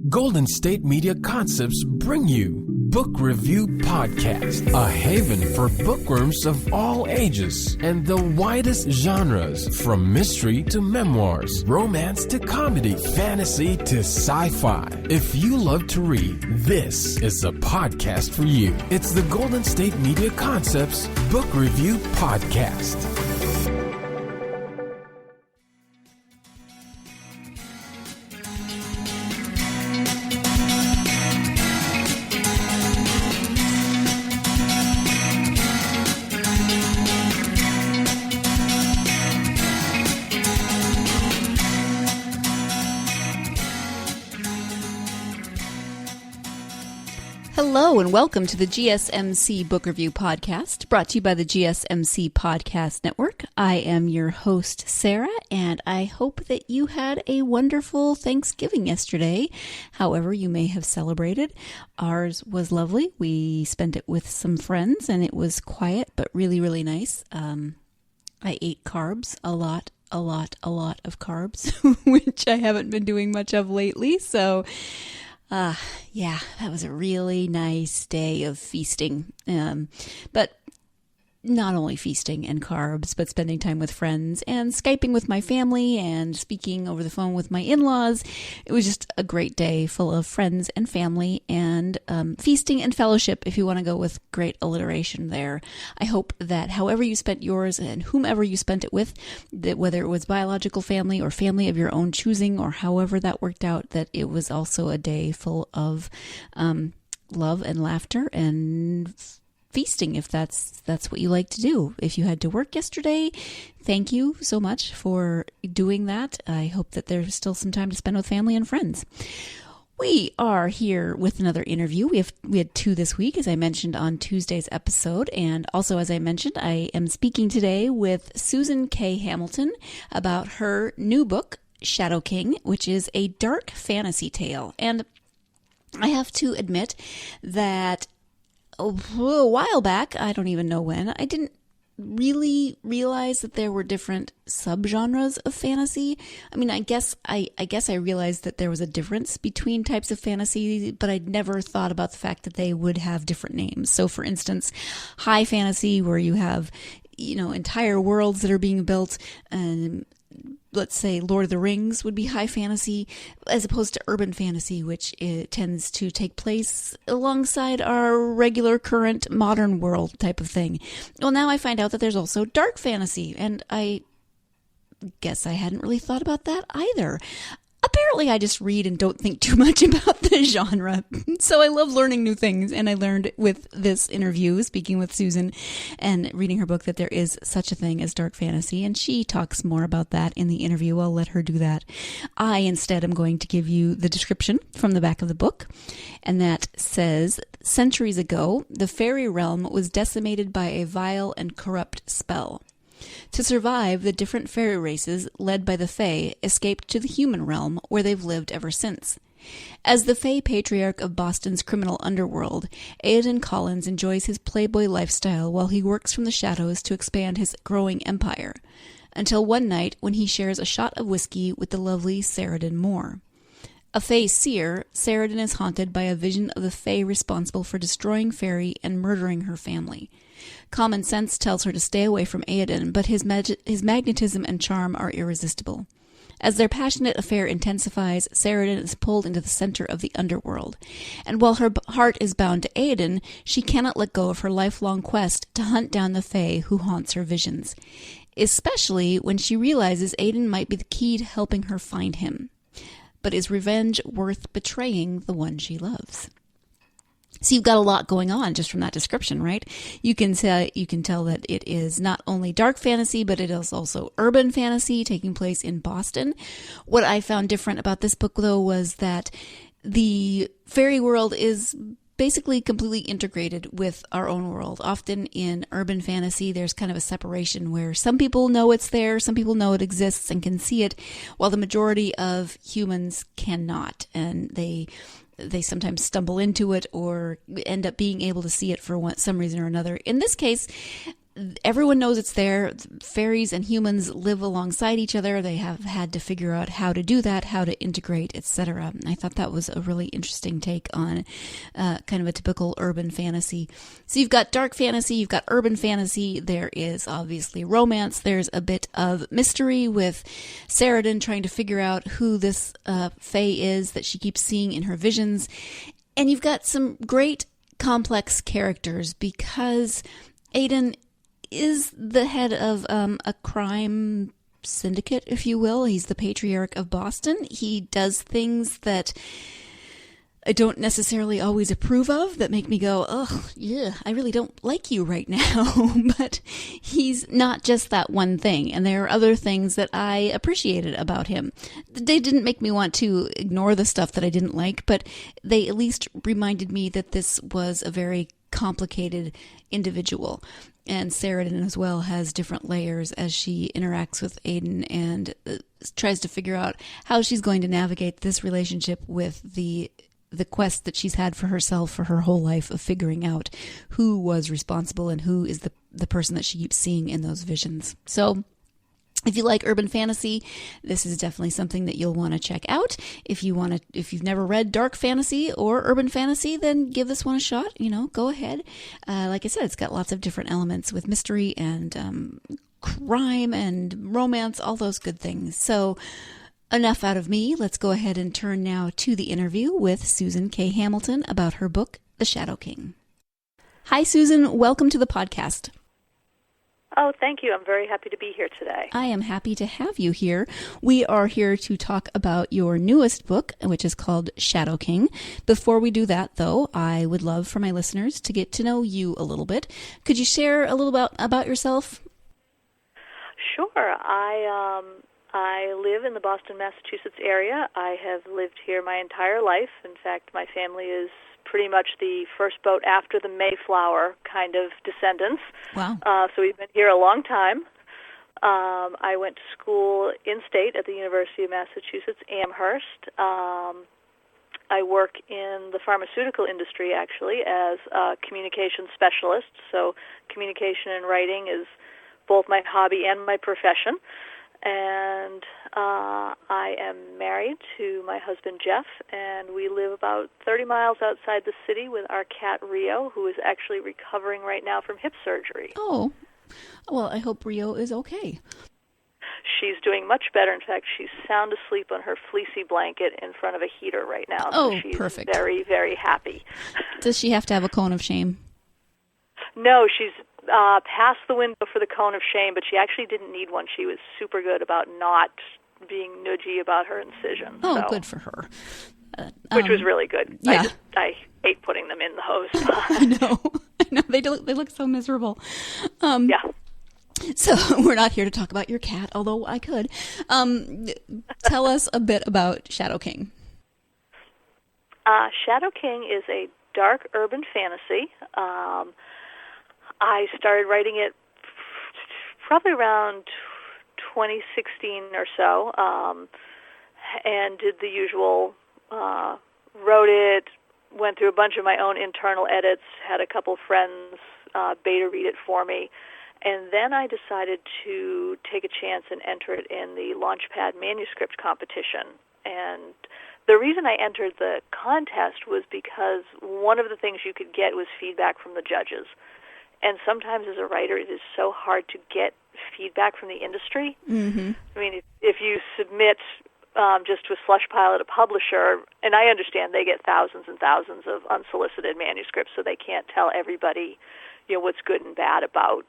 Golden State Media Concepts bring you Book Review Podcast, a haven for bookworms of all ages and the widest genres, from mystery to memoirs, romance to comedy, fantasy to sci-fi. If you love to read, this is the podcast for you. It's the Golden State Media Concepts Book Review Podcast. Hello and welcome to the GSMC Book Review Podcast, brought to you by the GSMC Podcast Network. I am your host, Sarah, and I hope that you had a wonderful Thanksgiving yesterday, however you may have celebrated. Ours was lovely. We spent it with some friends, and it was quiet, but really, really nice. I ate carbs, a lot of carbs, which I haven't been doing much of lately, so... yeah, that was a really nice day of feasting. But not only feasting and carbs, but spending time with friends and Skyping with my family and speaking over the phone with my in-laws. It was just a great day full of friends and family and feasting and fellowship, if you want to go with great alliteration there. I hope that however you spent yours and whomever you spent it with, that whether it was biological family or family of your own choosing or however that worked out, that it was also a day full of love and laughter and feasting, if that's what you like to do. If you had to work yesterday, thank you so much for doing that. I hope that there's still some time to spend with family and friends. We are here with another interview. We had two this week, as I mentioned on Tuesday's episode, and also as I mentioned, I am speaking today with Susan K. Hamilton about her new book, Shadow King, which is a dark fantasy tale. And I have to admit that a while back, I don't even know when, I didn't really realize that there were different subgenres of fantasy. I mean, I guess I realized that there was a difference between types of fantasy, but I'd never thought about the fact that they would have different names. So for instance, high fantasy, where you have, entire worlds that are being built, and let's say Lord of the Rings would be high fantasy, as opposed to urban fantasy, which it tends to take place alongside our regular current modern world type of thing. Well, now I find out that there's also dark fantasy, and I guess I hadn't really thought about that either. Apparently, I just read and don't think too much about the genre. So I love learning new things, and I learned with this interview, speaking with Susan and reading her book, that there is such a thing as dark fantasy, and she talks more about that in the interview. I'll let her do that. I instead am going to give you the description from the back of the book, and that says, centuries ago, the fairy realm was decimated by a vile and corrupt spell. To survive, the different fairy races, led by the Fae, escaped to the human realm, where they've lived ever since. As the Fae patriarch of Boston's criminal underworld, Aiden Collins enjoys his playboy lifestyle while he works from the shadows to expand his growing empire. Until one night, when he shares a shot of whiskey with the lovely Saradin Moore. A Fae seer, Saradin is haunted by a vision of the Fae responsible for destroying Fairy and murdering her family. Common sense tells her to stay away from Aiden, but his magnetism and charm are irresistible. As their passionate affair intensifies, Saradin is pulled into the center of the underworld. And while her heart is bound to Aiden, she cannot let go of her lifelong quest to hunt down the Fae who haunts her visions. Especially when she realizes Aiden might be the key to helping her find him. But is revenge worth betraying the one she loves? So you've got a lot going on just from that description, right? You can tell that it is not only dark fantasy, but it is also urban fantasy taking place in Boston. What I found different about this book, though, was that the fairy world is basically completely integrated with our own world. Often in urban fantasy, there's kind of a separation where some people know it's there, some people know it exists and can see it, while the majority of humans cannot, and they sometimes stumble into it or end up being able to see it for some reason or another. In this case, everyone knows it's there. Fairies and humans live alongside each other. They have had to figure out how to do that, how to integrate, etc. I thought that was a really interesting take on kind of a typical urban fantasy. So you've got dark fantasy, you've got urban fantasy. There is obviously romance. There's a bit of mystery with Saradin trying to figure out who this fae is that she keeps seeing in her visions. And you've got some great complex characters because Aiden is the head of a crime syndicate, if you will. He's the patriarch of Boston. He does things that I don't necessarily always approve of, that make me go, oh, yeah, I really don't like you right now. But he's not just that one thing. And there are other things that I appreciated about him. They didn't make me want to ignore the stuff that I didn't like, but they at least reminded me that this was a very complicated individual. And Saradin as well has different layers as she interacts with Aiden and tries to figure out how she's going to navigate this relationship with the quest that she's had for herself for her whole life of figuring out who was responsible and who is the person that she keeps seeing in those visions. So if you like urban fantasy, this is definitely something that you'll want to check out. If you've never read dark fantasy or urban fantasy, then give this one a shot. Go ahead. Like I said, it's got lots of different elements with mystery and crime and romance, all those good things. So enough out of me. Let's go ahead and turn now to the interview with Susan K. Hamilton about her book, The Shadow King. Hi, Susan. Welcome to the podcast. Oh, thank you. I'm very happy to be here today. I am happy to have you here. We are here to talk about your newest book, which is called Shadow King. Before we do that, though, I would love for my listeners to get to know you a little bit. Could you share a little about yourself? Sure. I live in the Boston, Massachusetts area. I have lived here my entire life. In fact, my family is pretty much the first boat after the Mayflower kind of descendants. Wow. So we've been here a long time. I went to school in-state at the University of Massachusetts, Amherst. I work in the pharmaceutical industry, actually, as a communication specialist. So communication and writing is both my hobby and my profession. And I am married to my husband, Jeff, and we live about 30 miles outside the city with our cat, Rio, who is actually recovering right now from hip surgery. Oh, well, I hope Rio is okay. She's doing much better. In fact, she's sound asleep on her fleecy blanket in front of a heater right now. Oh, so she's perfect. Very, very happy. Does she have to have a cone of shame? No, she's past the window for the cone of shame, but she actually didn't need one. She was super good about not being nudgy about her incision. Oh, so. Good for her. Which was really good. Yeah. I hate putting them in the hose. I know. They look so miserable. Yeah. So we're not here to talk about your cat, although I could. Tell us a bit about Shadow King. Shadow King is a dark urban fantasy. I started writing it probably around 2016 or so, and did the usual, wrote it, went through a bunch of my own internal edits, had a couple friends beta read it for me, and then I decided to take a chance and enter it in the Launchpad manuscript competition. And the reason I entered the contest was because one of the things you could get was feedback from the judges. And sometimes as a writer, it is so hard to get feedback from the industry. Mm-hmm. I mean, if you submit just to a slush pile at a publisher, and I understand they get thousands and thousands of unsolicited manuscripts, so they can't tell everybody, what's good and bad about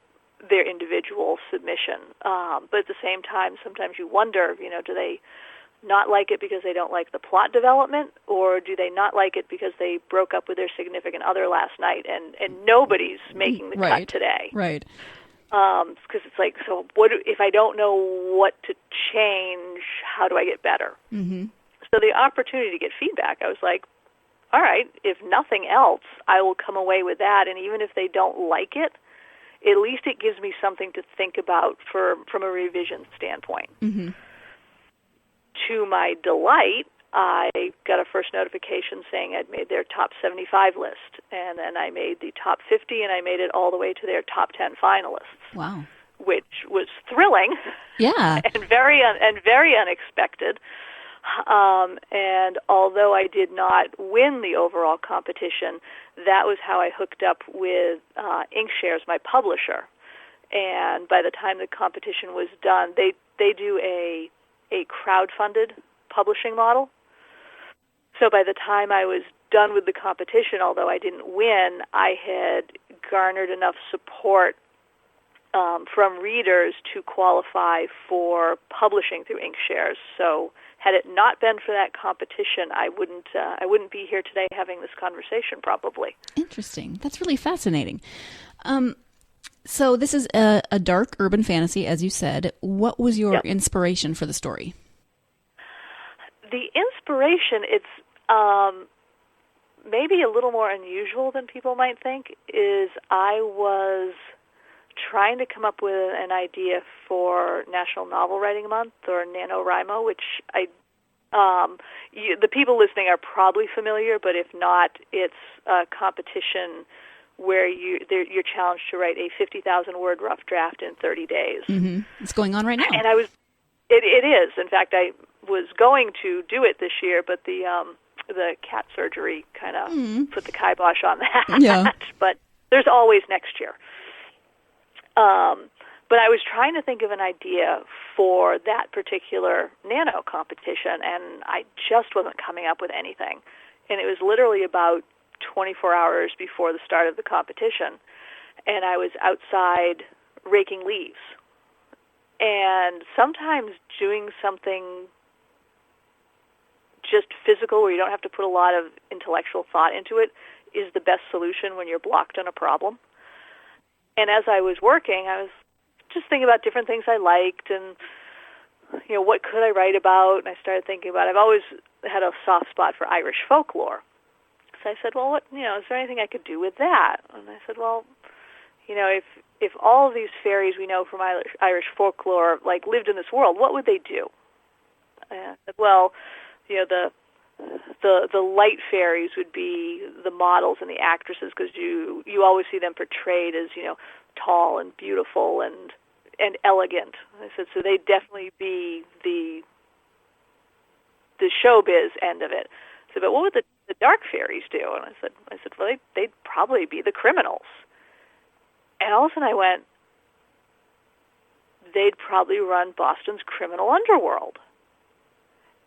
their individual submission. But at the same time, sometimes you wonder, do they not like it because they don't like the plot development, or do they not like it because they broke up with their significant other last night and nobody's making the cut today? Right. Because it's like, so what if I don't know what to change, how do I get better? Mm-hmm. So the opportunity to get feedback, I was like, all right, if nothing else, I will come away with that, and even if they don't like it, at least it gives me something to think about from a revision standpoint. Mm-hmm. To my delight, I got a first notification saying I'd made their top 75 list, and then I made the top 50, and I made it all the way to their top 10 finalists. Wow. Which was thrilling. Yeah. and very unexpected. And although I did not win the overall competition, that was how I hooked up with Inkshares, my publisher. And by the time the competition was done, they do a crowdfunded publishing model. So by the time I was done with the competition, although I didn't win, I had garnered enough support from readers to qualify for publishing through Inkshares. So had it not been for that competition, I wouldn't be here today having this conversation probably. Interesting. That's really fascinating. So this is a dark urban fantasy, as you said. What was your inspiration for the story? The inspiration, it's maybe a little more unusual than people might think, is I was trying to come up with an idea for National Novel Writing Month, or NaNoWriMo, which the people listening are probably familiar, but if not, it's a competition where you're challenged to write a 50,000-word rough draft in 30 days. Mm-hmm. It's going on right now. And it is. In fact, I was going to do it this year, but the cat surgery kind of put the kibosh on that. Yeah. But there's always next year. But I was trying to think of an idea for that particular nano competition, and I just wasn't coming up with anything. And it was literally about 24 hours before the start of the competition, and I was outside raking leaves. And sometimes doing something just physical where you don't have to put a lot of intellectual thought into it is the best solution when you're blocked on a problem. And as I was working, I was just thinking about different things I liked and, what could I write about? And I started thinking about, I've always had a soft spot for Irish folklore. So I said, well, is there anything I could do with that? And I said, well, if all of these fairies we know from Irish folklore, lived in this world, what would they do? And I said, well, the light fairies would be the models and the actresses, because you always see them portrayed as tall and beautiful and elegant. I said, so they'd definitely be the showbiz end of it. I said, but what would the dark fairies do? And I said, well, they'd probably be the criminals. And all of a sudden I went, they'd probably run Boston's criminal underworld.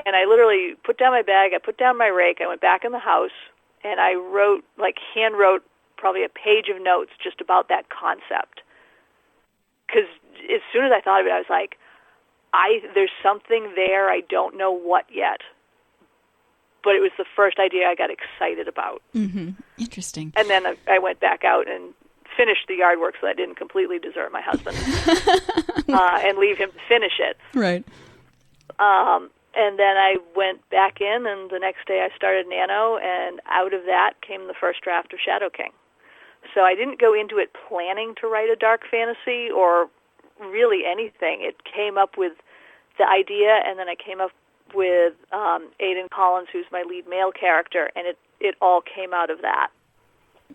And I literally put down my bag, I put down my rake, I went back in the house, and I hand wrote probably a page of notes just about that concept. Because as soon as I thought of it, I was like, there's something there, I don't know what yet. But it was the first idea I got excited about. Mm-hmm. Interesting. And then I went back out and finished the yard work so I didn't completely desert my husband and leave him to finish it. Right. And then I went back in, and the next day I started Nano, and out of that came the first draft of Shadow King. So I didn't go into it planning to write a dark fantasy or really anything. It came up with the idea, and then I came up with Aidan Collins, who's my lead male character, and it all came out of that.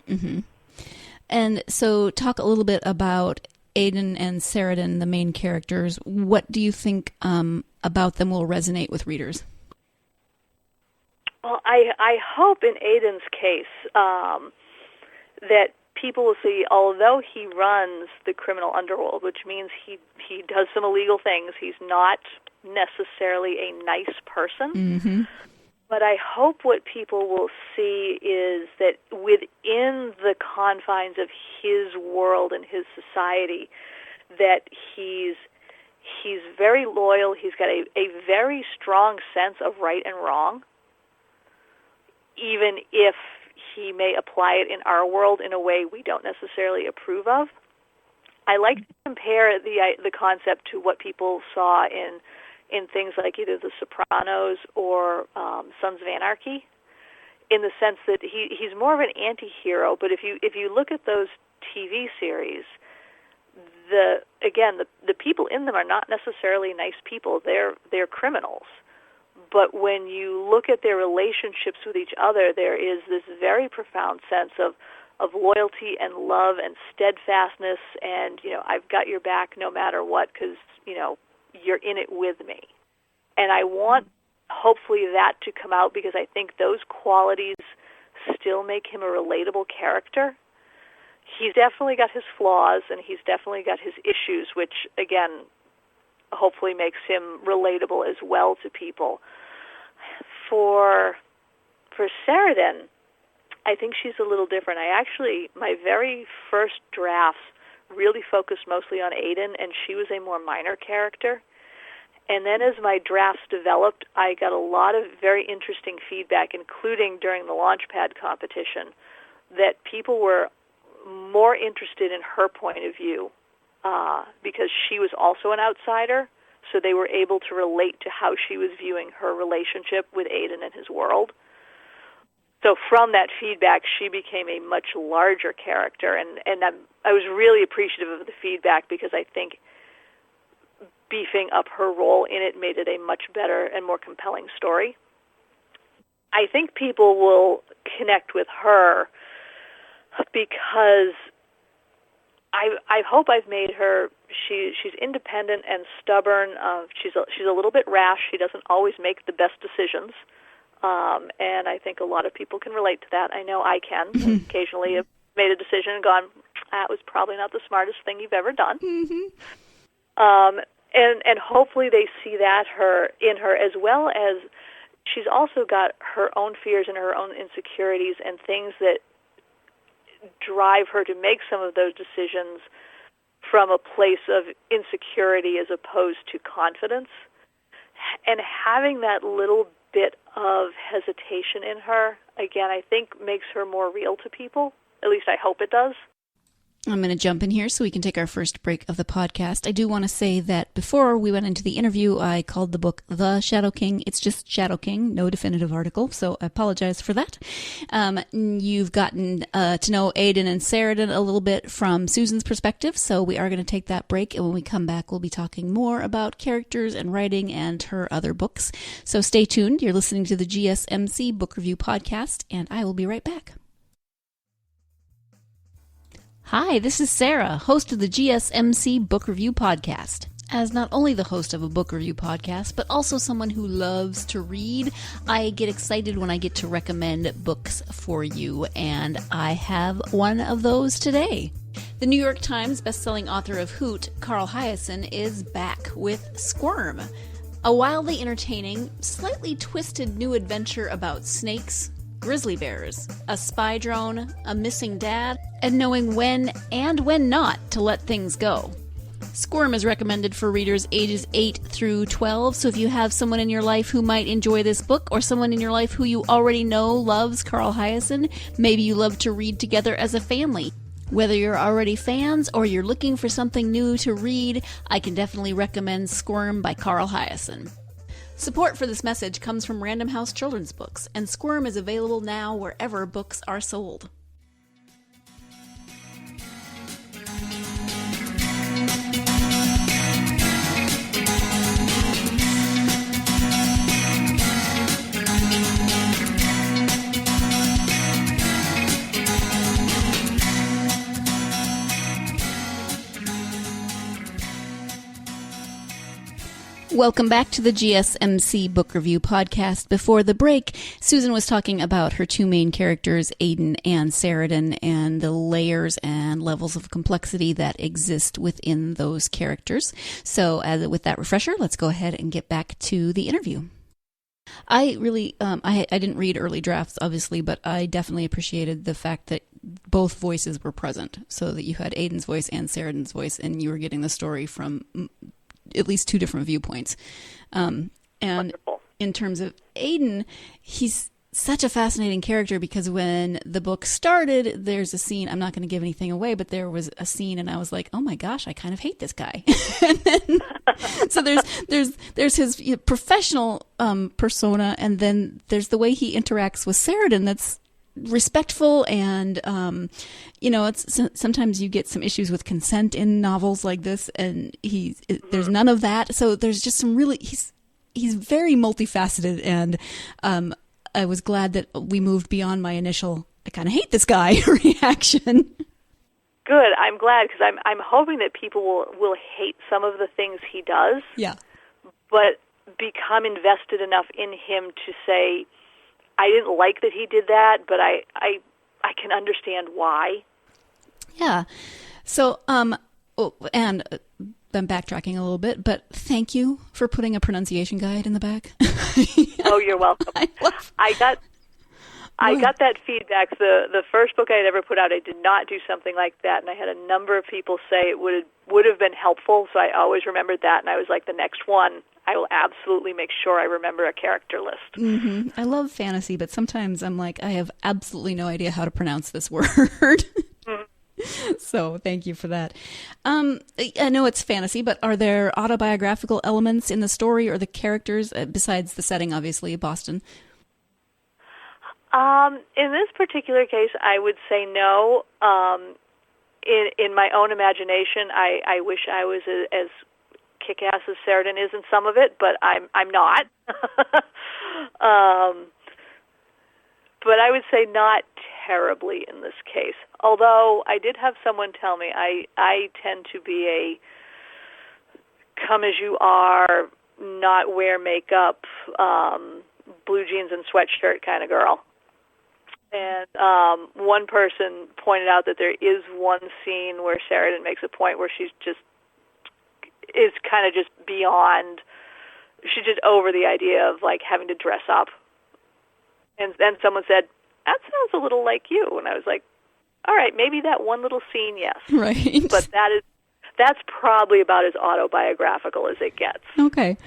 Mm-hmm. And so talk a little bit about Aidan and Saradin, the main characters. What do you think about them will resonate with readers? Well, I hope in Aidan's case that people will see, although he runs the criminal underworld, which means he does some illegal things, he's not necessarily a nice person. Mm-hmm. But I hope what people will see is that within the confines of his world and his society, that he's very loyal. He's got a very strong sense of right and wrong, even if he may apply it in our world in a way we don't necessarily approve of. I like to compare the concept to what people saw in things like either The Sopranos or Sons of Anarchy, in the sense that he's more of an anti-hero. But if you look at those TV series, the people in them are not necessarily nice people. They're criminals. But when you look at their relationships with each other, there is this very profound sense of loyalty and love and steadfastness and, I've got your back no matter what because, you're in it with me. And I want, hopefully, that to come out because I think those qualities still make him a relatable character. He's definitely got his flaws and he's definitely got his issues, which, again, hopefully makes him relatable as well to people. For Saradin, I think she's a little different. My very first drafts really focused mostly on Aiden, and she was a more minor character. And then as my drafts developed, I got a lot of very interesting feedback, including during the Launchpad competition, that people were more interested in her point of view because she was also an outsider, so they were able to relate to how she was viewing her relationship with Aiden and his world. So from that feedback, she became a much larger character, and I was really appreciative of the feedback because I think beefing up her role in it made it a much better and more compelling story. I think people will connect with her because I hope I've made her. She's independent and stubborn. She's a little bit rash. She doesn't always make the best decisions. And I think a lot of people can relate to that. I know I can. Occasionally have made a decision and gone, that was probably not the smartest thing you've ever done. And hopefully they see that in her, as well as she's also got her own fears and her own insecurities and things that drive her to make some of those decisions from a place of insecurity as opposed to confidence. And having that little bit of hesitation in her, again, I think makes her more real to people. At least I hope it does. I'm going to jump in here so we can take our first break of the podcast. I do want to say that before we went into the interview, I called the book The Shadow King. It's just Shadow King, no definitive article, so I apologize for that. You've gotten to know Aiden and Saradin a little bit from Susan's perspective, so we are going to take that break, and when we come back, we'll be talking more about characters and writing and her other books. So stay tuned. You're listening to the GSMC Book Review Podcast, and I will be right back. Hi, this is Sarah, host of the GSMC Book Review Podcast. As not only the host of a book review podcast, but also someone who loves to read, I get excited when I get to recommend books for you, and I have one of those today. The New York Times bestselling author of Hoot, Carl Hiaasen, is back with Squirm, a wildly entertaining, slightly twisted new adventure about snakes, grizzly bears, a spy drone, a missing dad, and knowing when and when not to let things go. Squirm is recommended for readers ages 8 through 12, so if you have someone in your life who might enjoy this book, or someone in your life who you already know loves Carl Hiaasen, maybe you love to read together as a family. Whether you're already fans or you're looking for something new to read, I can definitely recommend Squirm by Carl Hiaasen. Support for this message comes from Random House Children's Books, and Squirm is available now wherever books are sold. Welcome back to the GSMC Book Review Podcast. Before the break, Susan was talking about her two main characters, Aiden and Saradin, and the layers and levels of complexity that exist within those characters. So with that refresher, let's go ahead and get back to the interview. I really, I didn't read early drafts, obviously, but I definitely appreciated the fact that both voices were present, so that you had Aiden's voice and Saradin's voice, and you were getting the story from at least two different viewpoints. And Wonderful. In terms of Aiden, he's such a fascinating character because when the book started, there's a scene, I'm not going to give anything away, but there was a scene and I was like, oh my gosh, I kind of hate this guy. And then, so there's his professional persona, and then there's the way he interacts with Saradin that's respectful, and it's sometimes you get some issues with consent in novels like this, and there's none of that. So there's just some really, he's very multifaceted, and I was glad that we moved beyond my initial "I kind of hate this guy" reaction. Good. I'm glad, because I'm hoping that people will hate some of the things he does. Yeah. But become invested enough in him to say, I didn't like that he did that, but I can understand why. Yeah. So, and I'm backtracking a little bit, but thank you for putting a pronunciation guide in the back. Oh, you're welcome. I got that feedback. The first book I had ever put out, I did not do something like that, and I had a number of people say it would have been helpful, so I always remembered that, and I was like, the next one, I will absolutely make sure I remember a character list. Mm-hmm. I love fantasy, but sometimes I'm like, I have absolutely no idea how to pronounce this word. So thank you for that. I know it's fantasy, but are there autobiographical elements in the story or the characters, besides the setting, obviously, Boston? In this particular case, I would say no. In my own imagination, I wish I was as kick-ass as Sheridan is in some of it, but I'm not. But I would say not terribly in this case. Although I did have someone tell me I tend to be a come as you are, not wear makeup, blue jeans and sweatshirt kind of girl. And one person pointed out that there is one scene where Sheridan makes a point where she's just is kind of just beyond. She's just over the idea of like having to dress up. And then someone said, "That sounds a little like you." And I was like, "All right, maybe that one little scene, yes." Right. But that's probably about as autobiographical as it gets. Okay.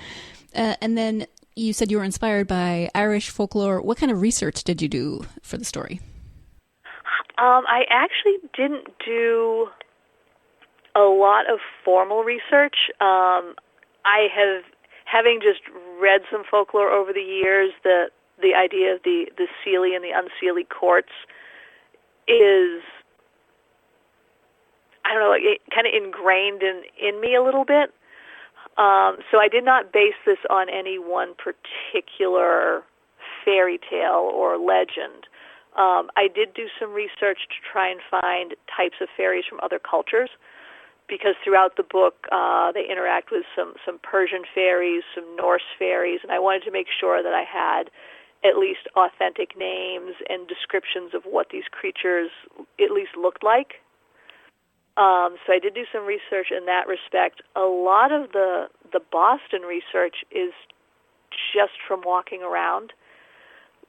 And then you said you were inspired by Irish folklore. What kind of research did you do for the story? I actually didn't do a lot of formal research. Having just read some folklore over the years, the idea of the Seelie and the unseelie courts is, I don't know, like kind of ingrained in me a little bit. So I did not base this on any one particular fairy tale or legend. I did do some research to try and find types of fairies from other cultures, because throughout the book they interact with some Persian fairies, some Norse fairies, and I wanted to make sure that I had at least authentic names and descriptions of what these creatures at least looked like. So I did do some research in that respect. A lot of the Boston research is just from walking around.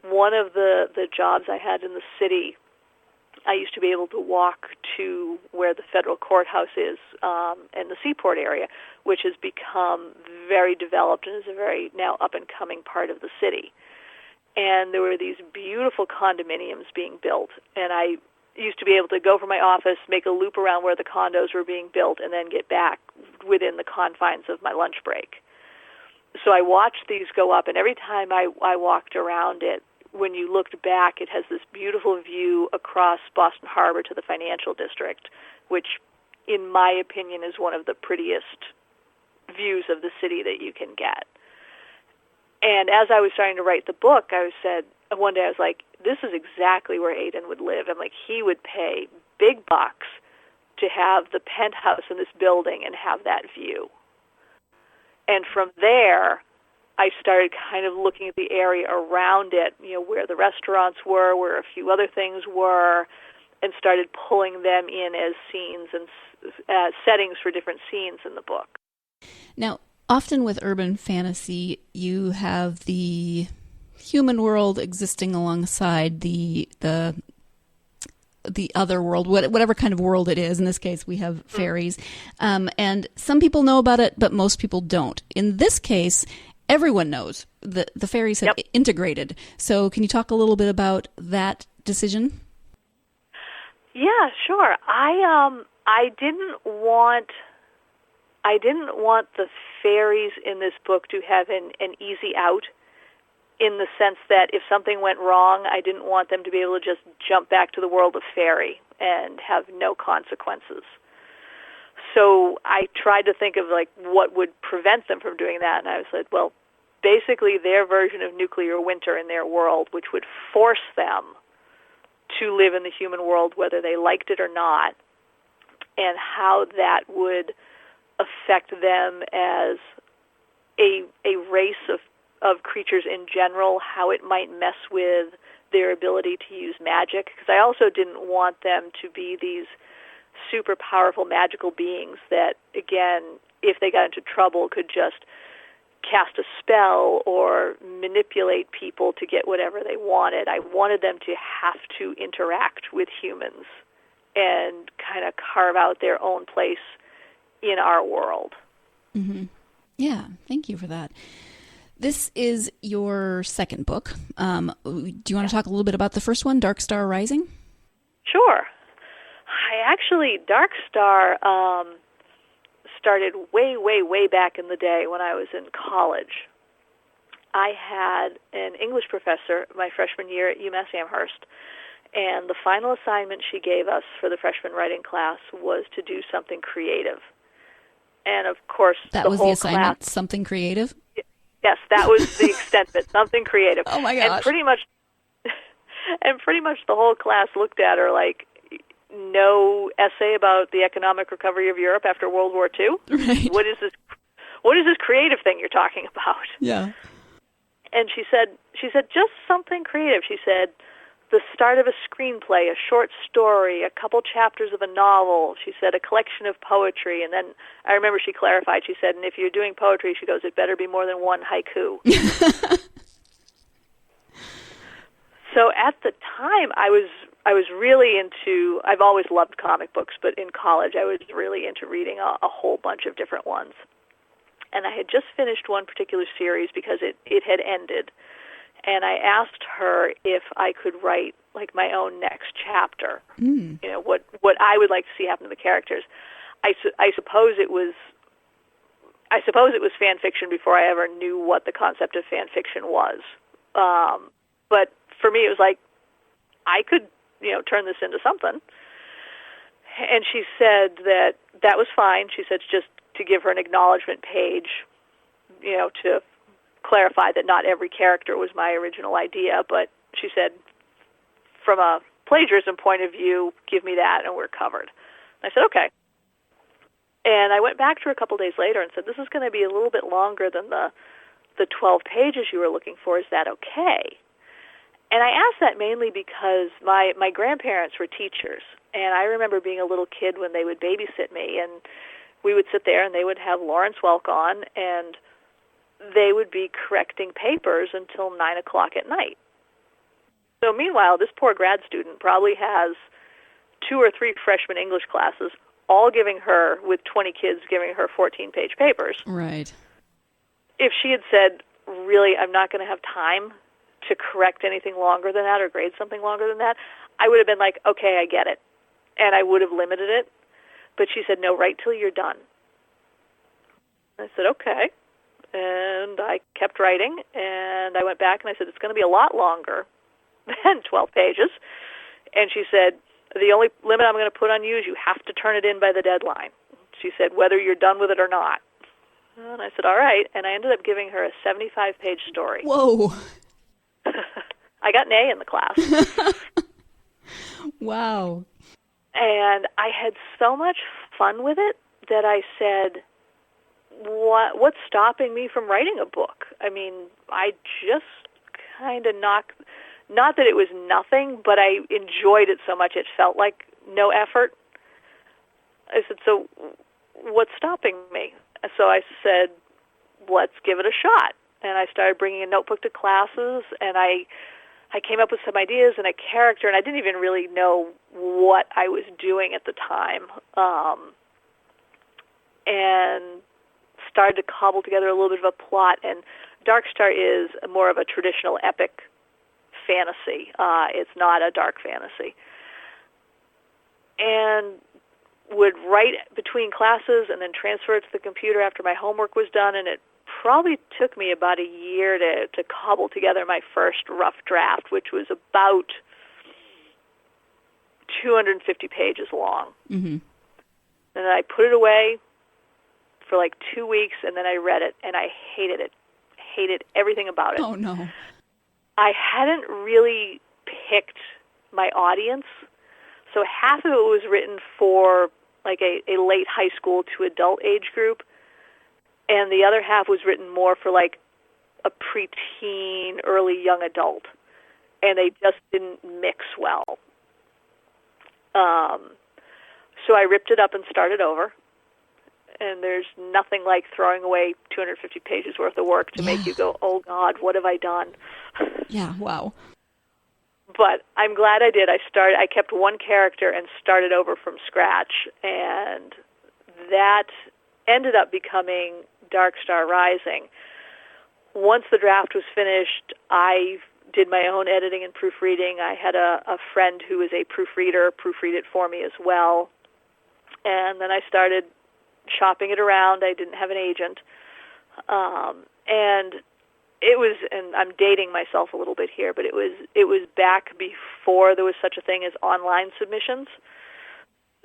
One of the jobs I had in the city, I used to be able to walk to where the federal courthouse is in the Seaport area, which has become very developed and is a very now up-and-coming part of the city. And there were these beautiful condominiums being built, and I used to be able to go from my office, make a loop around where the condos were being built, and then get back within the confines of my lunch break. So I watched these go up, and every time I walked around it, when you looked back, it has this beautiful view across Boston Harbor to the financial district, which, in my opinion, is one of the prettiest views of the city that you can get. And as I was starting to write the book, one day I was like, this is exactly where Aidan would live. And like, he would pay big bucks to have the penthouse in this building and have that view. And from there, I started kind of looking at the area around it, where the restaurants were, where a few other things were, and started pulling them in as scenes and settings for different scenes in the book. Now, often with urban fantasy, you have the human world existing alongside the other world, whatever kind of world it is. In this case, we have fairies. And some people know about it, but most people don't. In this case, everyone knows. The fairies have integrated. So can you talk a little bit about that decision? Yeah, sure. I didn't want the fairies in this book to have an easy out, in the sense that if something went wrong, I didn't want them to be able to just jump back to the world of fairy and have no consequences. So I tried to think of like what would prevent them from doing that, and I was like, well, basically their version of nuclear winter in their world, which would force them to live in the human world whether they liked it or not, and how that would affect them as a race of creatures in general, how it might mess with their ability to use magic. Because I also didn't want them to be these super powerful magical beings that, again, if they got into trouble, could just cast a spell or manipulate people to get whatever they wanted. I wanted them to have to interact with humans and kind of carve out their own place in our world. Mm-hmm. Yeah, thank you for that. This is your second book. Do you want to talk a little bit about the first one, Dark Star Rising? Sure. Dark Star started way back in the day when I was in college. I had an English professor my freshman year at UMass Amherst, and the final assignment she gave us for the freshman writing class was to do something creative. And of course, that was the assignment, class, something creative? Yes, that was the extent of it, something creative. Oh my gosh. And pretty much the whole class looked at her like, no essay about the economic recovery of Europe after World War II? Right. What is this creative thing you're talking about? Yeah. And she said, just something creative. She said, the start of a screenplay, a short story, a couple chapters of a novel. She said, a collection of poetry. And then I remember she clarified, she said, and if you're doing poetry, she goes, it better be more than one haiku. So at the time, I was really into, I've always loved comic books, but in college I was really into reading a whole bunch of different ones. And I had just finished one particular series because it had ended. And I asked her if I could write like my own next chapter. You know, what I would like to see happen to the characters. I suppose it was fan fiction before I ever knew what the concept of fan fiction was. But for me, it was like I could, turn this into something. And she said that was fine. She said just to give her an acknowledgement page, to clarify that not every character was my original idea, but she said, from a plagiarism point of view, give me that and we're covered. I said, okay. And I went back to her a couple days later and said, this is going to be a little bit longer than the 12 pages you were looking for. Is that okay? And I asked that mainly because my grandparents were teachers, and I remember being a little kid when they would babysit me, and we would sit there and they would have Lawrence Welk on, and they would be correcting papers until 9 o'clock at night. So meanwhile, this poor grad student probably has 2 or 3 freshman English classes, all giving her, with 20 kids, giving her 14-page papers. Right. If she had said, really, I'm not going to have time to correct anything longer than that or grade something longer than that, I would have been like, okay, I get it. And I would have limited it. But she said, no, write till you're done. I said, okay. And I kept writing, and I went back and I said, it's going to be a lot longer than 12 pages. And she said, the only limit I'm going to put on you is you have to turn it in by the deadline. She said, whether you're done with it or not. And I said, all right. And I ended up giving her a 75-page story. Whoa. I got an A in the class. Wow. And I had so much fun with it that I said, what's stopping me from writing a book? I mean, I just kind of not that it was nothing, but I enjoyed it so much it felt like no effort. I said, so what's stopping me? So I said, let's give it a shot. And I started bringing a notebook to classes, and I came up with some ideas and a character, and I didn't even really know what I was doing at the time, and started to cobble together a little bit of a plot. And Dark Star is more of a traditional epic fantasy. It's not a dark fantasy. And would write between classes and then transfer it to the computer after my homework was done, and it probably took me about a year to cobble together my first rough draft, which was about 250 pages long. Mm-hmm. And I put it away for like 2 weeks, and then I read it, and I hated it. hated everything about it. Oh, no. I hadn't really picked my audience. So half of it was written for like a late high school to adult age group, and the other half was written more for like a preteen, early young adult, and they just didn't mix well. So I ripped it up and started over, and there's nothing like throwing away 250 pages worth of work to make you go, oh God, what have I done? Yeah, wow. But I'm glad I did. I kept one character and started over from scratch, and that ended up becoming Dark Star Rising. Once the draft was finished, I did my own editing and proofreading. I had a friend who was a proofreader proofread it for me as well. And then I started shopping it around. I didn't have an agent. And it was, and I'm dating myself a little bit here, but it was back before there was such a thing as online submissions.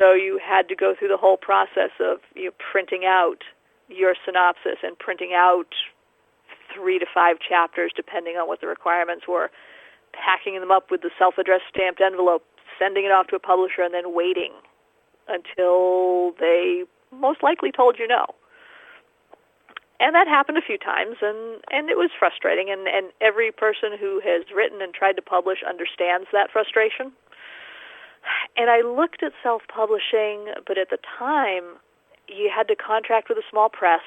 So you had to go through the whole process of printing out your synopsis and printing out 3 to 5 chapters, depending on what the requirements were, packing them up with the self-addressed stamped envelope, sending it off to a publisher, and then waiting until they most likely told you no. And that happened a few times, and it was frustrating, and every person who has written and tried to publish understands that frustration. And I looked at self-publishing, but at the time, you had to contract with a small press.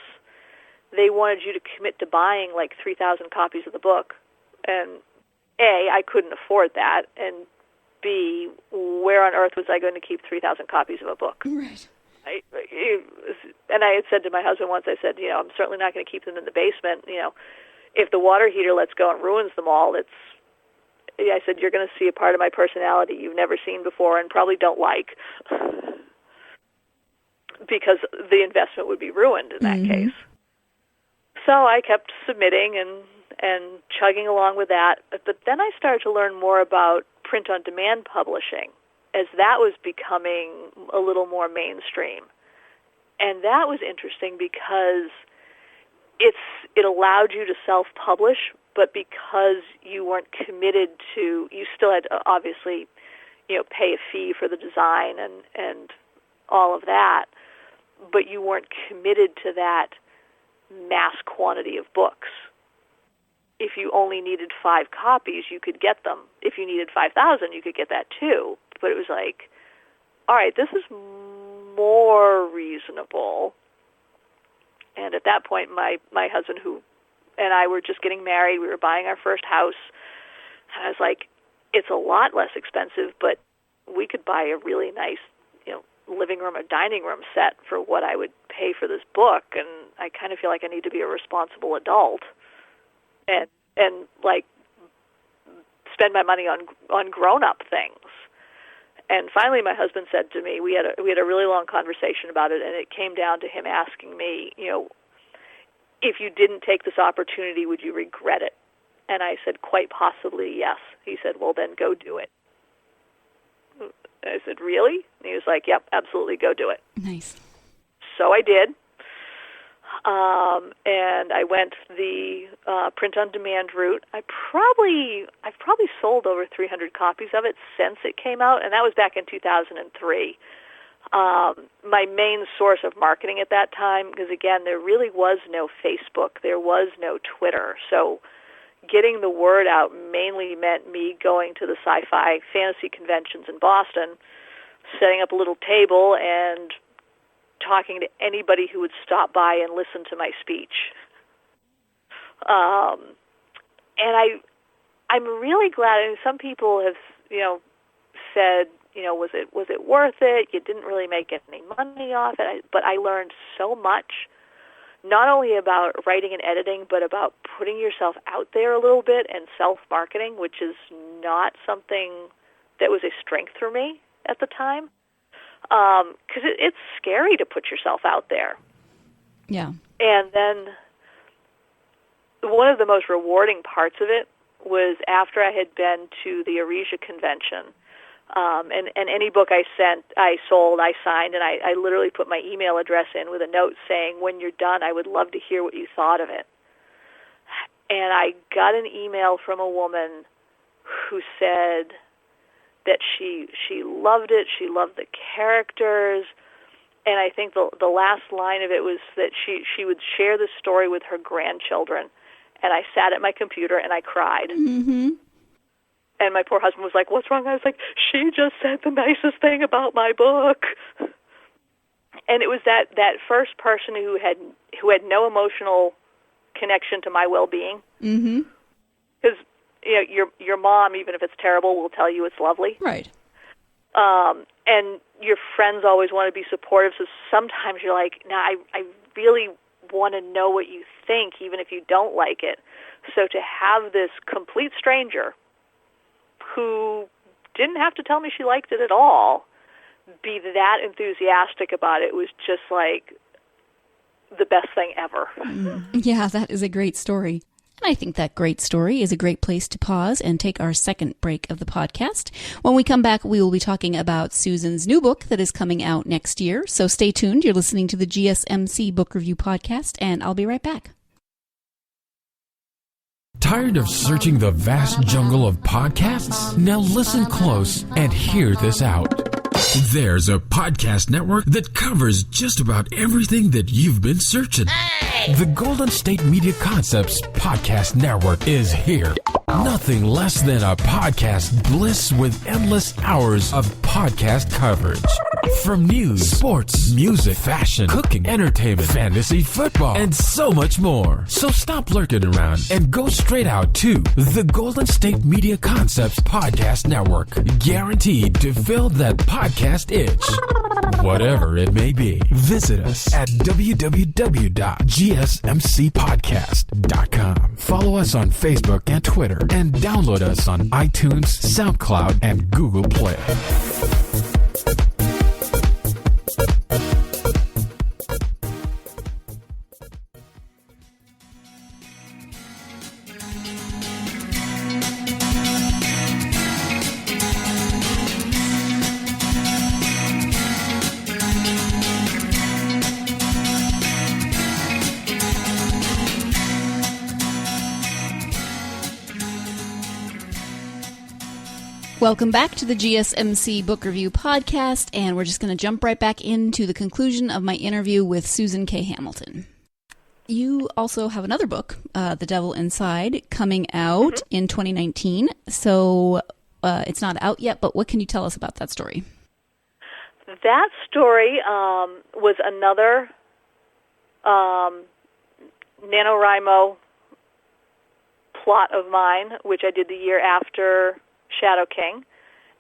They wanted you to commit to buying like 3,000 copies of the book. And A, I couldn't afford that, and B, where on earth was I going to keep 3,000 copies of a book? Right. And I had said to my husband once, I said, I'm certainly not going to keep them in the basement. If the water heater lets go and ruins them all, I said, you're going to see a part of my personality you've never seen before and probably don't like, because the investment would be ruined in that case. So I kept submitting and chugging along with that. But then I started to learn more about print-on-demand publishing, as that was becoming a little more mainstream. And that was interesting because it allowed you to self-publish, but because you weren't committed to, you still had to obviously, pay a fee for the design and all of that, but you weren't committed to that mass quantity of books. If you only needed 5 copies, you could get them. If you needed 5,000, you could get that too. But it was like, all right, this is more reasonable. And at that point, my husband and I were just getting married. We were buying our first house. And I was like, it's a lot less expensive, but we could buy a really nice, living room or dining room set for what I would pay for this book. And I kind of feel like I need to be a responsible adult and like spend my money on grown-up things. And finally, my husband said to me, we had a really long conversation about it, and it came down to him asking me, if you didn't take this opportunity, would you regret it? And I said, quite possibly, yes. He said, well, then go do it. I said, really? And he was like, yep, absolutely, go do it. Nice. So I did. And I went the print-on-demand route. I've probably sold over 300 copies of it since it came out, and that was back in 2003. My main source of marketing at that time, because again, there really was no Facebook, there was no Twitter, so getting the word out mainly meant me going to the sci-fi fantasy conventions in Boston, setting up a little table, and talking to anybody who would stop by and listen to my speech. And I'm really glad. I mean, some people have, said, was it worth it? You didn't really make any money off it. But I learned so much, not only about writing and editing, but about putting yourself out there a little bit and self-marketing, which is not something that was a strength for me at the time. Because it's scary to put yourself out there. Yeah. And then one of the most rewarding parts of it was after I had been to the Aresia convention, and any book I sold, I signed, and I literally put my email address in with a note saying, when you're done, I would love to hear what you thought of it. and I got an email from a woman who said that she loved it, she loved the characters, and I think the last line of it was that she would share the story with her grandchildren, and I sat at my computer and I cried. Mm-hmm. And my poor husband was like, "What's wrong?" I was like, "She just said the nicest thing about my book." And it was that first person who had no emotional connection to my well-being. Mm-hmm. Because your mom, even if it's terrible, will tell you it's lovely. Right. And your friends always want to be supportive. So sometimes you're like, "Nah, I really want to know what you think, even if you don't like it." So to have this complete stranger who didn't have to tell me she liked it at all be that enthusiastic about it was just like the best thing ever. Yeah, that is a great story. And I think that great story is a great place to pause and take our second break of the podcast. When we come back, we will be talking about Susan's new book that is coming out next year. So stay tuned. You're listening to the GSMC Book Review Podcast, and I'll be right back. Tired of searching the vast jungle of podcasts? Now listen close and hear this out. There's a podcast network that covers just about everything that you've been searching. The Golden State Media Concepts Podcast Network is here. Nothing less than a podcast bliss with endless hours of podcast coverage. From news, sports, music, fashion, cooking, entertainment, fantasy, football, and so much more. So stop lurking around and go straight out to the Golden State Media Concepts Podcast Network. Guaranteed to fill that podcast itch. Whatever it may be. Visit us at www.gsmcpodcast.com. Follow us on Facebook and Twitter, and download us on iTunes, SoundCloud, and Google Play. Welcome back to the GSMC Book Review Podcast, and we're just going to jump right back into the conclusion of my interview with Susan K. Hamilton. You also have another book, The Devil Inside, coming out in 2019. So it's not out yet, but what can you tell us about that story? That story was another NaNoWriMo plot of mine, which I did the year after Shadow King,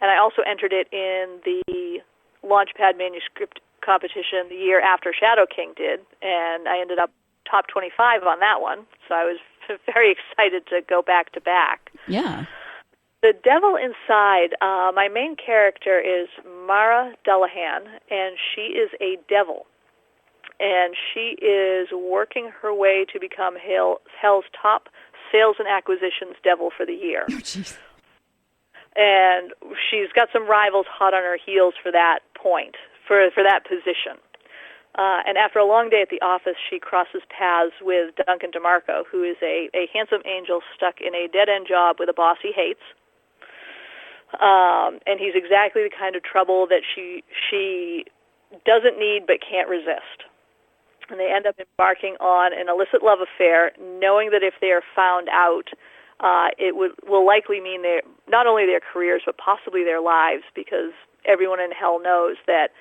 and I also entered it in the Launchpad manuscript competition the year after Shadow King did, and I ended up top 25 on that one, so I was very excited to go back to back. Yeah. The Devil Inside, my main character is Mara Delahan, and she is a devil, and she is working her way to become Hell's top sales and acquisitions devil for the year. Oh, jeez. And she's got some rivals hot on her heels for that point, for that position. And after a long day at the office, she crosses paths with Duncan DeMarco, who is a handsome angel stuck in a dead-end job with a boss he hates. And he's exactly the kind of trouble that she doesn't need but can't resist. And they end up embarking on an illicit love affair, knowing that if they are found out, it will likely mean not only their careers, but possibly their lives, because everyone in hell knows that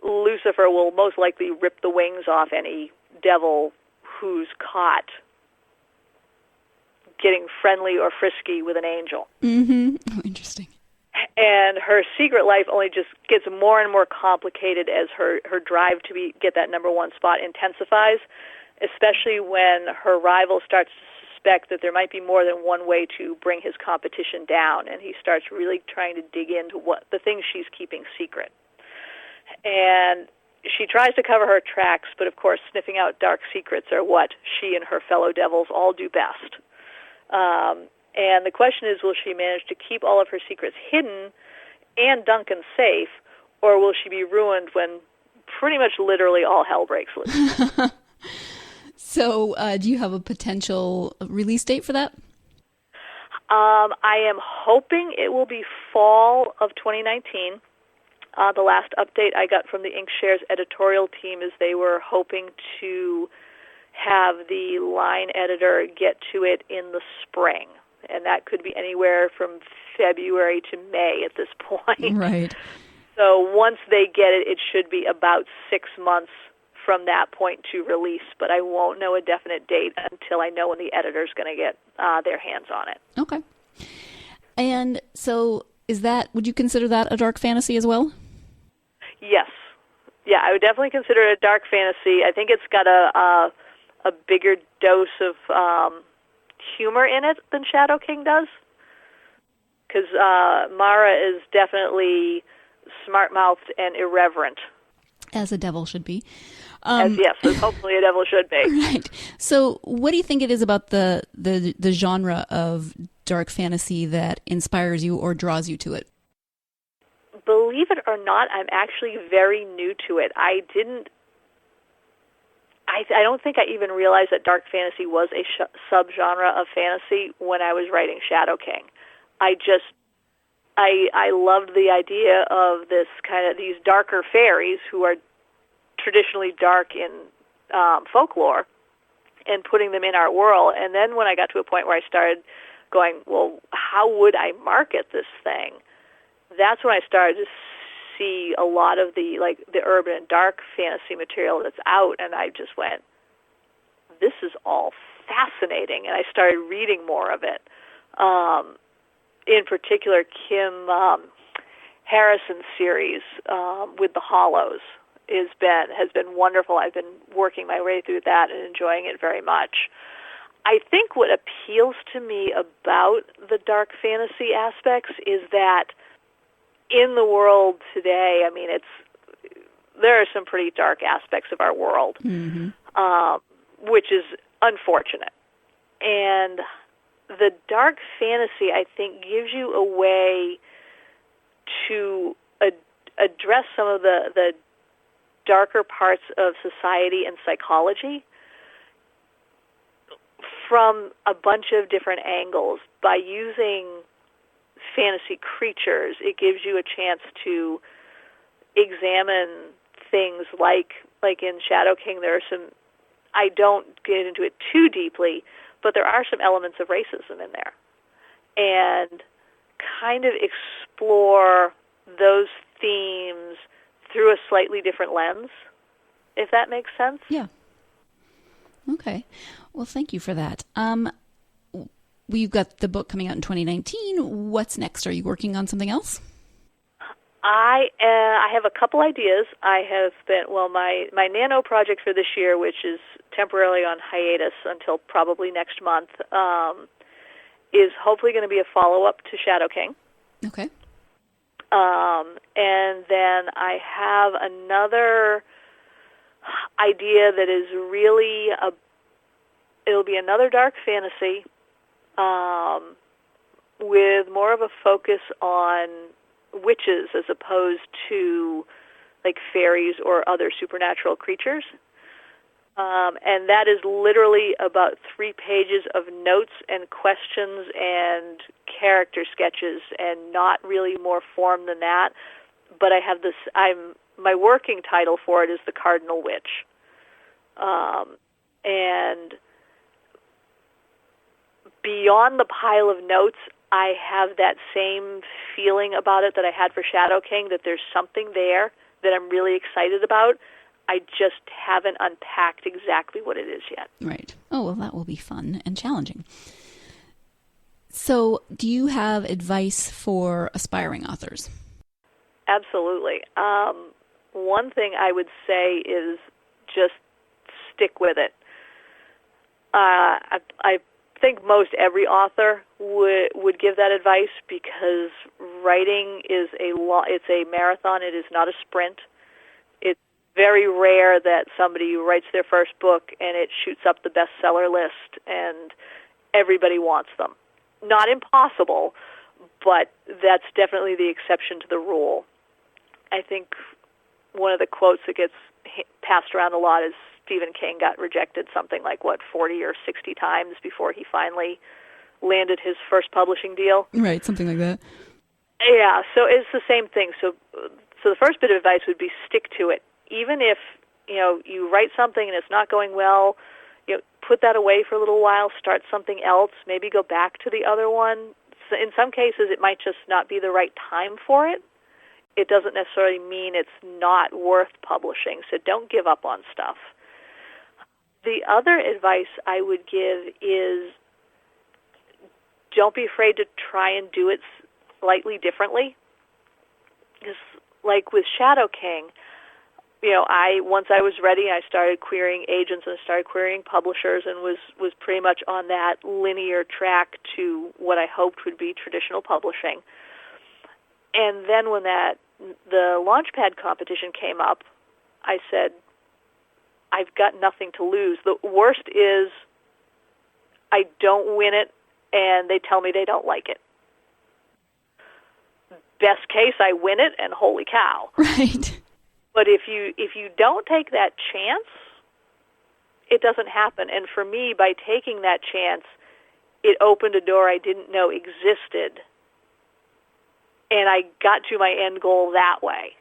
Lucifer will most likely rip the wings off any devil who's caught getting friendly or frisky with an angel. Mm-hmm. Oh, interesting. And her secret life only just gets more and more complicated as her drive to get that number one spot intensifies, especially when her rival starts to suspect that there might be more than one way to bring his competition down, and he starts really trying to dig into what the things she's keeping secret. And she tries to cover her tracks, but of course sniffing out dark secrets are what she and her fellow devils all do best. And the question is, will she manage to keep all of her secrets hidden and Duncan safe, or will she be ruined when pretty much literally all hell breaks loose? So do you have a potential release date for that? I am hoping it will be fall of 2019. The last update I got from the Inkshares editorial team is they were hoping to have the line editor get to it in the spring, and that could be anywhere from February to May at this point. Right. So once they get it, it should be about 6 months from that point to release, but I won't know a definite date until I know when the editor's going to get their hands on it. Okay. And so would you consider that a dark fantasy as well? Yes. Yeah, I would definitely consider it a dark fantasy. I think it's got a bigger dose of humor in it than Shadow King does, because Mara is definitely smart-mouthed and irreverent. As a devil should be. As hopefully a devil should be. Right. So what do you think it is about the genre of dark fantasy that inspires you or draws you to it? Believe it or not, I'm actually very new to it. I don't think I even realized that dark fantasy was a subgenre of fantasy when I was writing Shadow King. I loved the idea of these darker fairies who are traditionally dark in folklore and putting them in our world. And then when I got to a point where I started going, well, how would I market this thing? That's when I started to see a lot of the urban and dark fantasy material that's out, and I just went, this is all fascinating, and I started reading more of it. In particular, Kim Harrison's series with the Hollows has been wonderful. I've been working my way through that and enjoying it very much. I think what appeals to me about the dark fantasy aspects is that in the world today, I mean, there are some pretty dark aspects of our world, which is unfortunate. And the dark fantasy, I think, gives you a way to address some of the darker parts of society and psychology from a bunch of different angles. By using fantasy creatures, it gives you a chance to examine things like in Shadow King, there are some, I don't get into it too deeply, but there are some elements of racism in there. And kind of explore those themes through a slightly different lens, if that makes sense. Yeah. Okay. Well, thank you for that. We've got the book coming out in 2019. What's next? Are you working on something else? I have a couple ideas. I have been, my Nano project for this year, which is temporarily on hiatus until probably next month, is hopefully going to be a follow-up to Shadow King. Okay. And then I have another idea that is really it'll be another dark fantasy with more of a focus on witches as opposed to like fairies or other supernatural creatures. And that is literally about 3 pages of notes and questions and character sketches, and not really more form than that. But I have this. My working title for it is The Cardinal Witch, and beyond the pile of notes, I have that same feeling about it that I had for Shadow King, that there's something there that I'm really excited about. I just haven't unpacked exactly what it is yet. Right. Oh, well, that will be fun and challenging. So, do you have advice for aspiring authors? Absolutely. One thing I would say is just stick with it. I think most every author would give that advice, because writing is it's a marathon. It is not a sprint. It's very rare that somebody writes their first book and it shoots up the bestseller list and everybody wants them. Not impossible, but that's definitely the exception to the rule. I think one of the quotes that gets passed around a lot is, Stephen King got rejected something like, 40 or 60 times before he finally landed his first publishing deal. Right, something like that. Yeah, so it's the same thing. So the first bit of advice would be stick to it. Even if, you write something and it's not going well, put that away for a little while, start something else, maybe go back to the other one. So in some cases, it might just not be the right time for it. It doesn't necessarily mean it's not worth publishing, so don't give up on stuff. The other advice I would give is don't be afraid to try and do it slightly differently. Because, like with Shadow King, once I was ready, I started querying agents and started querying publishers and was pretty much on that linear track to what I hoped would be traditional publishing. And then when the Launchpad competition came up, I said, I've got nothing to lose. The worst is I don't win it and they tell me they don't like it. Best case, I win it and holy cow. Right. But if you don't take that chance, it doesn't happen. And for me, by taking that chance, it opened a door I didn't know existed. And I got to my end goal that way.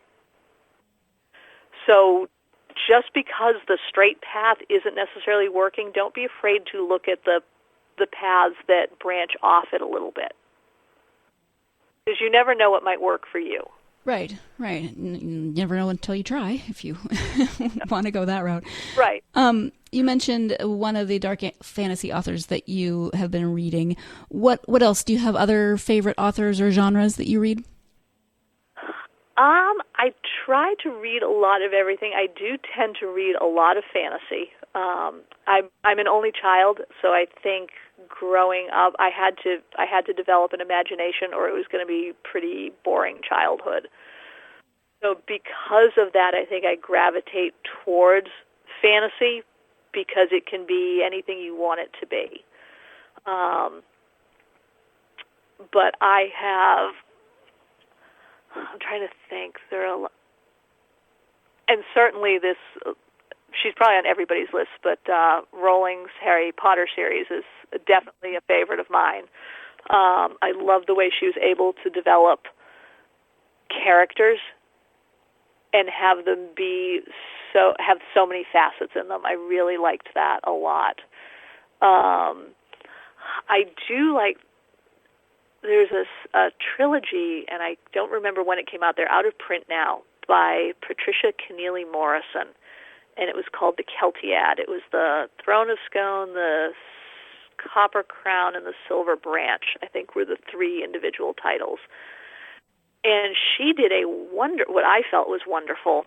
So just because the straight path isn't necessarily working, don't be afraid to look at the paths that branch off it a little bit. Because you never know what might work for you. Right. You never know until you try, if you want to go that route. Right. You mentioned one of the dark fantasy authors that you have been reading. What else? Do you have other favorite authors or genres that you read? I try to read a lot of everything. I do tend to read a lot of fantasy. I'm an only child, so I think growing up, I had to develop an imagination, or it was going to be pretty boring childhood. So because of that, I think I gravitate towards fantasy because it can be anything you want it to be. But I'm trying to think. There are and certainly this. She's probably on everybody's list, but Rowling's Harry Potter series is definitely a favorite of mine. I love the way she was able to develop characters and have them have so many facets in them. I really liked that a lot. I do like. There's a trilogy, and I don't remember when it came out. They're out of print now, by Patricia Keneally Morrison. And it was called The Keltiad. It was the Throne of Scone, the Copper Crown, and the Silver Branch, I think, were the three individual titles. And she did what I felt was wonderful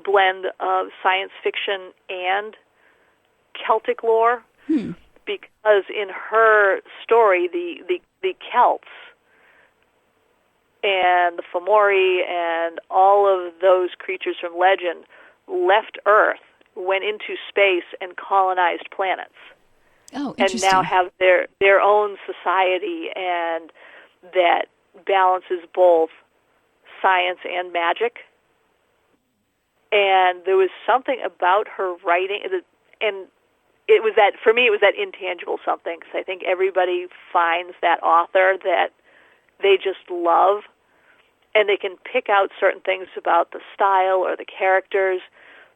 blend of science fiction and Celtic lore, because in her story, the Celts and the Fomori and all of those creatures from legend left Earth, went into space, and colonized planets. Oh, and interesting. now have their own society, and that balances both science and magic. And there was something about her writing, and it was that, for me, it was that intangible something, because I think everybody finds that author that they just love, and they can pick out certain things about the style or the characters,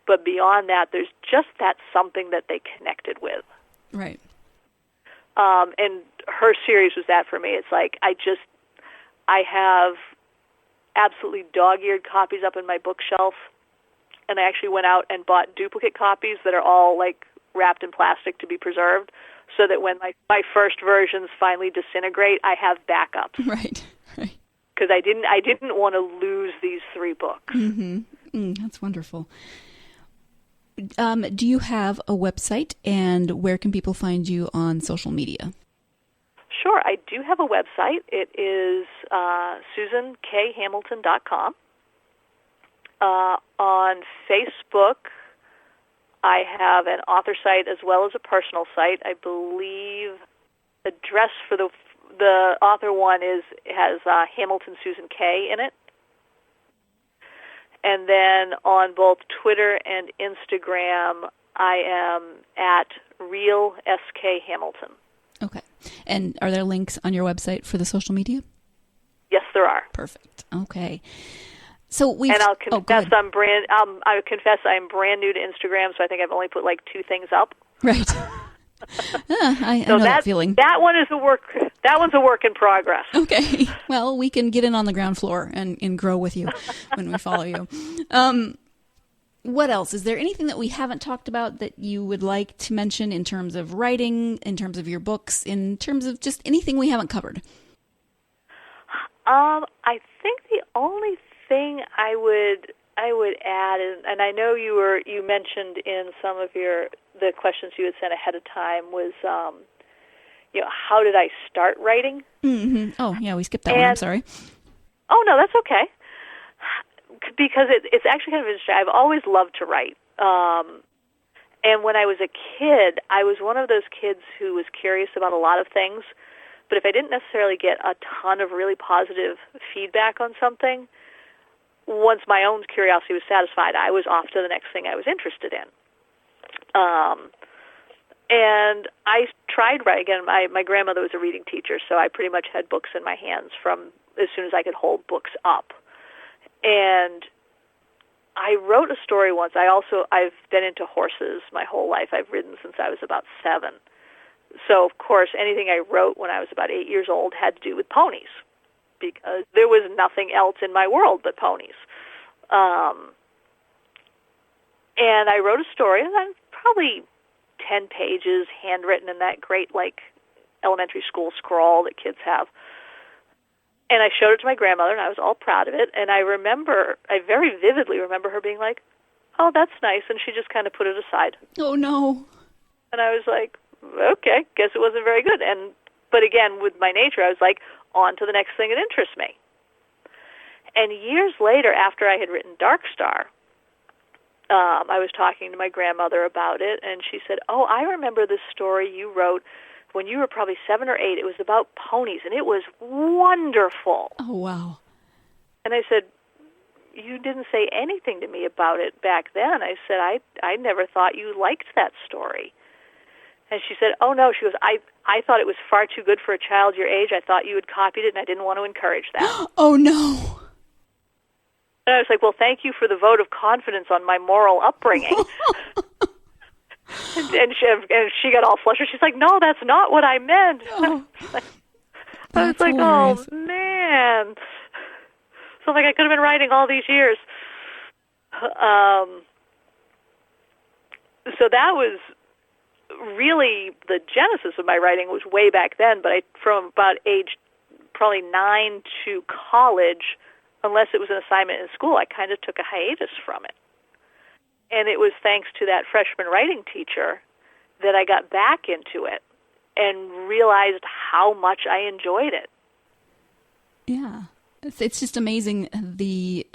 but beyond that, there's just that something that they connected with. Right. And her series was that for me. It's like I have absolutely dog-eared copies up in my bookshelf, and I actually went out and bought duplicate copies that are all like wrapped in plastic to be preserved, so that when my first versions finally disintegrate, I have backups. Right. Because I didn't want to lose these three books. Mm-hmm. That's wonderful. Do you have a website, and where can people find you on social media? Sure, I do have a website. It is SusanKHamilton.com. On Facebook, I have an author site as well as a personal site. I believe address for the author one has Hamilton Susan K in it. And then on both Twitter and Instagram, I am at Real SK Hamilton. Okay. And are there links on your website for the social media? Yes, there are. Perfect. Okay. So I'll confess I'm brand new to Instagram, so I think I've only put like 2 things up. Right. I know that feeling. That one's a work in progress. Okay. Well, we can get in on the ground floor and grow with you when we follow you. What else? Is there anything that we haven't talked about that you would like to mention in terms of writing, in terms of your books, in terms of just anything we haven't covered? I think the only thing I would add, and I know you mentioned in some of the questions you had sent ahead of time was, how did I start writing? Mm-hmm. Oh, yeah, we skipped that one. I'm sorry. Oh, no, that's okay. Because it's actually kind of interesting. I've always loved to write. And when I was a kid, I was one of those kids who was curious about a lot of things. But if I didn't necessarily get a ton of really positive feedback on something, once my own curiosity was satisfied, I was off to the next thing I was interested in. And I tried writing. Again, my grandmother was a reading teacher, so I pretty much had books in my hands from as soon as I could hold books up. And I wrote a story once. I've been into horses my whole life. I've ridden since I was about 7. So, of course, anything I wrote when I was about 8 years old had to do with ponies, because there was nothing else in my world but ponies. And I wrote a story, and then probably 10 pages, handwritten in that great, elementary school scrawl that kids have. And I showed it to my grandmother, and I was all proud of it. And I very vividly remember her being like, "Oh, that's nice," and she just kind of put it aside. Oh, no. And I was like, okay, guess it wasn't very good. But again, with my nature, I was like, on to the next thing that interests me. And years later, after I had written Dark Star, I was talking to my grandmother about it, and she said, "Oh, I remember this story you wrote when you were probably 7 or 8. It was about ponies, and it was wonderful." Oh, wow. And I said, "You didn't say anything to me about it back then." I said, I never thought you liked that story. And she said, "Oh, no." She goes, I thought it was far too good for a child your age. I thought you had copied it, and I didn't want to encourage that." Oh, no. And I was like, "Well, thank you for the vote of confidence on my moral upbringing." and she got all flushed. She's like, "No, that's not what I meant." Oh, I was like, hilarious. Oh, man. So I could have been writing all these years. So that was really the genesis of my writing, was way back then, but from about age probably 9 to college, unless it was an assignment in school, I kind of took a hiatus from it. And it was thanks to that freshman writing teacher that I got back into it and realized how much I enjoyed it. Yeah. It's just amazing the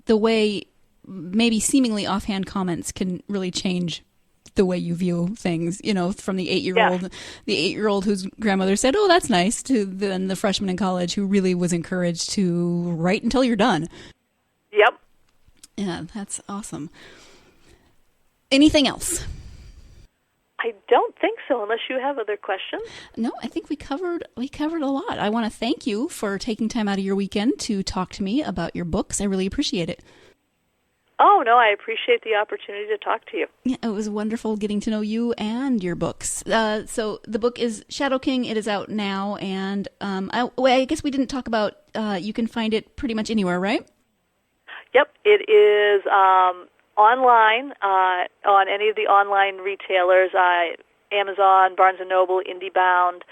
way maybe seemingly offhand comments can really change the way you view things, from the 8-year-old whose grandmother said, "Oh, that's nice," to then the freshman in college who really was encouraged to write until you're done. Yep. Yeah, that's awesome. Anything else? I don't think so, unless you have other questions. No, I think we covered a lot. I want to thank you for taking time out of your weekend to talk to me about your books. I really appreciate it. Oh, no, I appreciate the opportunity to talk to you. Yeah, it was wonderful getting to know you and your books. So the book is Shadow King. It is out now, and I guess we didn't talk about, you can find it pretty much anywhere, right? Yep, it is online on any of the online retailers, Amazon, Barnes & Noble, IndieBound.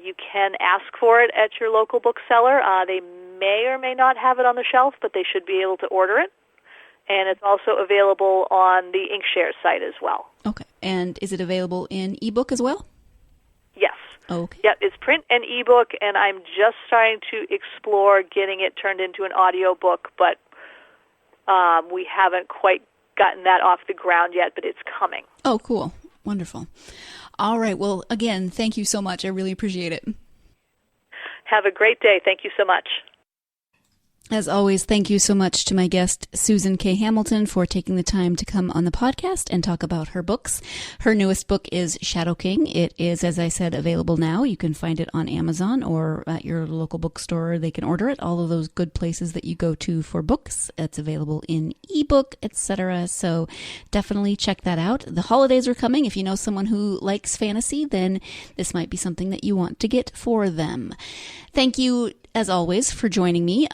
You can ask for it at your local bookseller. They may or may not have it on the shelf, but they should be able to order it. And it's also available on the Inkshare site as well. Okay. And is it available in ebook as well? Yes. Okay. Yep, it's print and ebook, and I'm just starting to explore getting it turned into an audio book, but we haven't quite gotten that off the ground yet, but it's coming. Oh, cool. Wonderful. All right. Well, again, thank you so much. I really appreciate it. Have a great day. Thank you so much. As always, thank you so much to my guest, Susan K. Hamilton, for taking the time to come on the podcast and talk about her books. Her newest book is Shadow King. It is, as I said, available now. You can find it on Amazon or at your local bookstore. They can order it. All of those good places that you go to for books. It's available in ebook, etc. So definitely check that out. The holidays are coming. If you know someone who likes fantasy, then this might be something that you want to get for them. Thank you, as always, for joining me.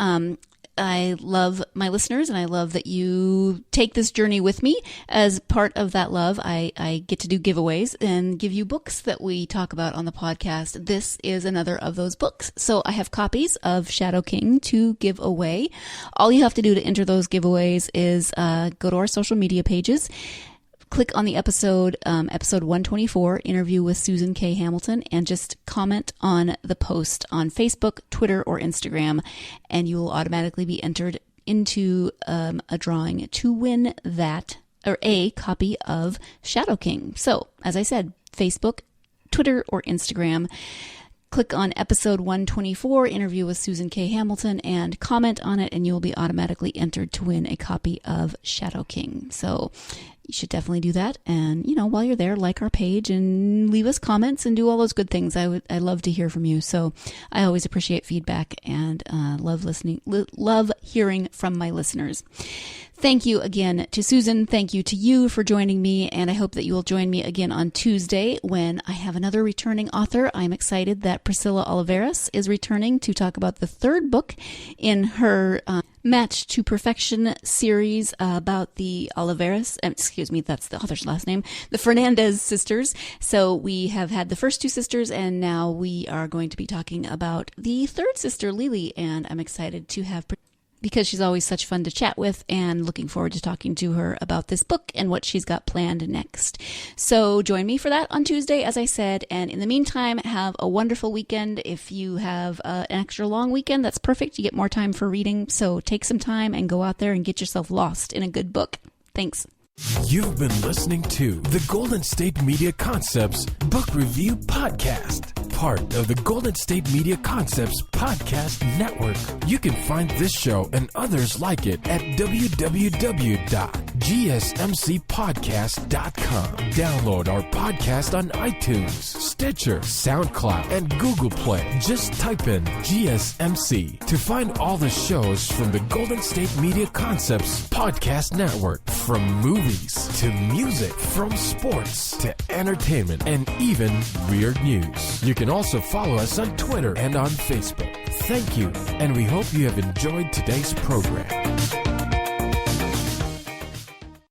I love my listeners, and I love that you take this journey with me. As part of that love, I get to do giveaways and give you books that we talk about on the podcast. This is another of those books. So I have copies of Shadow King to give away. All you have to do to enter those giveaways is go to our social media pages, click on the episode 124, interview with Susan K. Hamilton, and just comment on the post on Facebook, Twitter, or Instagram, and you will automatically be entered into a drawing to win that, or a copy of Shadow King. So, as I said, Facebook, Twitter, or Instagram. Click on episode 124, interview with Susan K. Hamilton, and comment on it, and you will be automatically entered to win a copy of Shadow King. So you should definitely do that. And, while you're there, like our page and leave us comments and do all those good things. I love to hear from you. So I always appreciate feedback and love hearing from my listeners. Thank you again to Susan. Thank you to you for joining me. And I hope that you will join me again on Tuesday when I have another returning author. I'm excited that Priscilla Oliveras is returning to talk about the third book in her Match to Perfection series about the Oliveras, that's the author's last name, the Fernandez sisters. So we have had the first two sisters, and now we are going to be talking about the third sister, Lily. And I'm excited to have, because she's always such fun to chat with, and looking forward to talking to her about this book and what she's got planned next. So join me for that on Tuesday, as I said. And in the meantime, have a wonderful weekend. If you have an extra long weekend, that's perfect. You get more time for reading. So take some time and go out there and get yourself lost in a good book. Thanks. You've been listening to the Golden State Media Concepts Book Review Podcast, part of the Golden State Media Concepts Podcast Network. You can find this show and others like it at www.gsmcpodcast.com. Download our podcast on iTunes, Stitcher, SoundCloud, and Google Play. Just type in GSMC to find all the shows from the Golden State Media Concepts Podcast Network, from movies to music, from sports to entertainment, and even weird news. You can also follow us on Twitter and on Facebook. Thank you, and we hope you have enjoyed today's program.